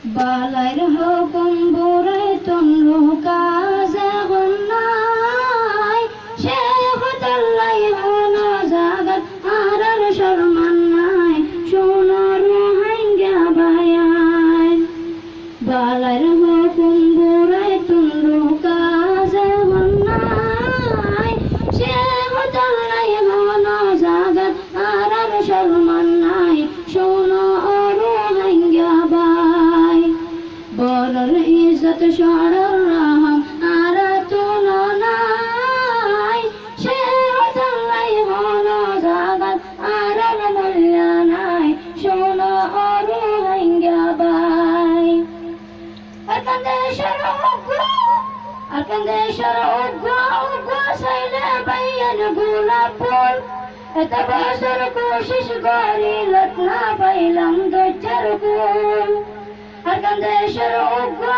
বালাইর হুকুম বুড়াই তুমরু কাজে গুন্নাই শেখ তাল্লাই হনো জাগাত আরার শরমান নাই শোনো রোহিঙ্গা বায়াই বালাইর হুকুম বুড়াই তুমরু কাজে গুন্নাই শেখ তাল্লাই হনো জাগাত আরার শরমান নাই শোনো রোহিঙ্গা বাই বড়র ইজ্জত সরর রহম আর তুলনায় শেখ তাল্লাই হনো জাগাত আরার মূল্য নাই শোনো রোহিঙ্গা বাই আরকান্দেশের উগ্র সাইলে বাইয়ান গোলাপ ফুল এত বছর কোশিশ করি লত্না পাইলাম দজ্জার কুল আরকান্দেশের উগ্র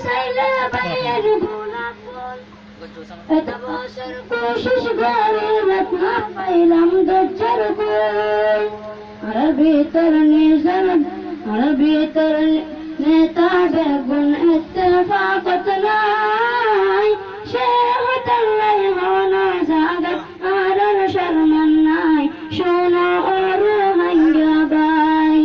সাইলে বাইয়ান গোলাপ ফুল এত বছর কোশিশ করি লত্না পাইলাম দজ্জার কুল আর ভিতর নেতা বেগুন ইত্তেফাকত নাই শেখ তাল্লাই হনো জাগাত আরার শরমান নাই শোনো রোহিঙ্গা বাই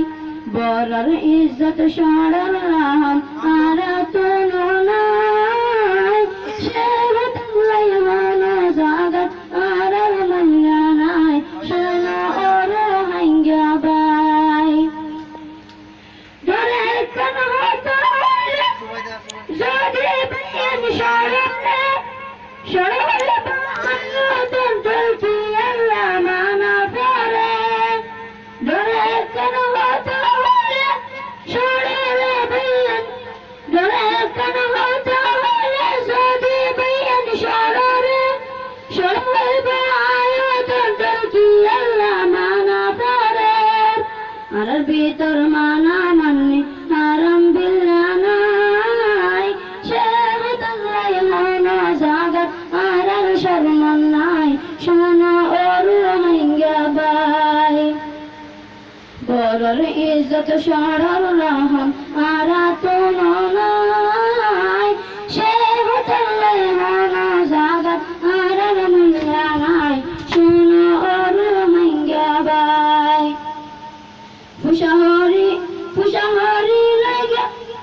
বড়র ইজ্জত সরর রহম আর তুলনায় শেখ তাল্লাই হনো জাগাত আরার মূল্য নাই শোনো রোহিঙ্গা বাই যদি বাইয়ান সরলে আল্লাহ মানা পড়ে ডরে কেন হতে হলে সরলে বাইয়ান ডরে কেন হতে হলে যদি বাইয়ান সরলে আয়াতের কি আল্লাহ মানা পড়ে আর ভিতর মানা মাননি হারাম বিল্লাহ নাই শেখ তাল্লাই হনো জাগাত আরার শরমান নাই শোনো রোহিঙ্গা বাই বড়র ইজ্জত সরর রহম আর তুলনায় শেখ তাল্লাই হনো জাগাত আরার মূল্য নাই শোনো রোহিঙ্গা বাই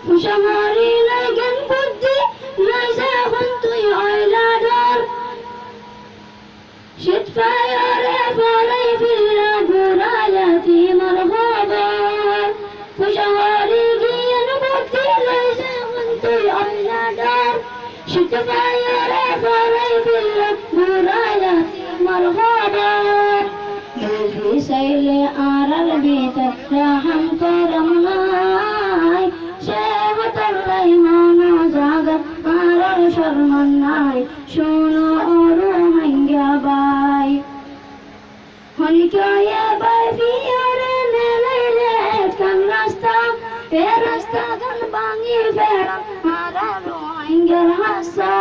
ফুসাহারি লাগেন বুদ্ধি নাই যখন তুই হইলা ডর শীত ফায়ারে ফলাই ফিল্লা ঘুরায়াতি মার খবর ফুসাহারি জ্ঞান বুদ্ধি নাই যখন তুই হইলা ডর শীত ফায়ারে ফলাই ফিল্লা ঘুরায়াতি মার খবর বুঝবি চাইলে আরার ভিতর রহম করম নাই শেখ তাল্লাই হনো জাগাত আরার শরমান নাই শোনো রোহিঙ্গা বাই হনিকায়া বাই ফিয়ারে নেলাইলে কান রাস্তা এ রাস্তা গান ভাঙি ফেরা আরার রোহিঙ্গার হাসা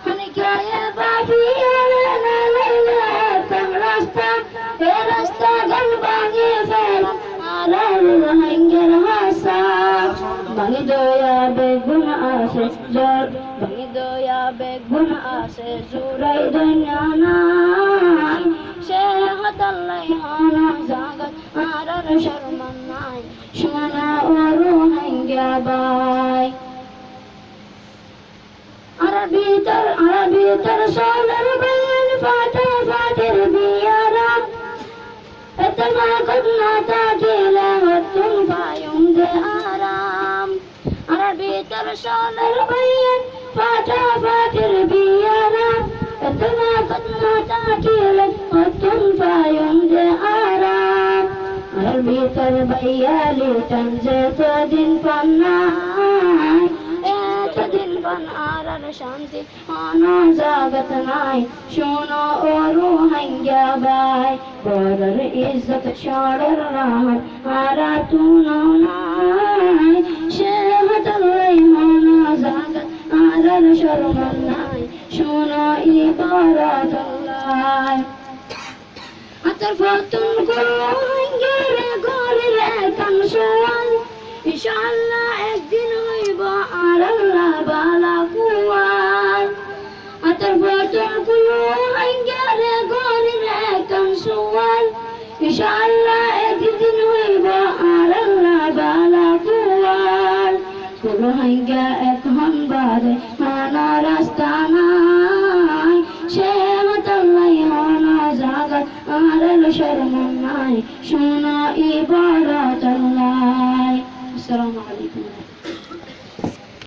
হনিকায়া বাই ফিয়ারে নেলাইলে কান রাস্তা এ রাস্তা গান ভাঙি ফেরা আরার রোহিঙ্গার হাসা ভাঙি দয়া বেগুন আসে জল ভাঙি দয়া বেগুন আসে জুরাই দুনিয়া নাই শেখ তাল্লাই হনো জাগাত আরার শরমান নাই শোনো রোহিঙ্গা বাই আর ভিতর সোনার বাইয়ান ফাটের বিয়ারা এতমা কদনা তাকিলে হতুম পায়ুম দে আরাম আর ভিতর সোনার বাইয়ান ফাটের বিয়ারা এতমা কদনা তাকিলে হতুম পায়ুম দে আরাম আর ভিতর বাইয়ালি তঞ্জে তো দিন পান্নাই এতদিন পান আরার শান্তি হনো জাগাত নাই শোনো রোহিঙ্গা বাই বড়র ইজ্জত সরর রহম আর তুলনায় শেখ তাল্লাই হনো জাগাত আরার শরমান নাই শোনো ইবারাতুল্লাহ আতর ফতুন রোহিঙ্গা রে গরিলে কানসোয়ান ইনশাআল্লাহ একদিন হইব আর আল্লাহ বালা কুয়ার আতর ফটর কুলো হাঙ্গারে গরিরে কামসুয়াল ইনশাআল্লাহ একদিন হইব আর আল্লাহ বালা কুয়ার কুলো হাঙ্গা এখন বাদে মানা রাস্তা নাই সে মতাল্লাই হনা জাগাত আর শরম নাই শোনা ইবারত আল্লাহ। আসসালামু আলাইকুম।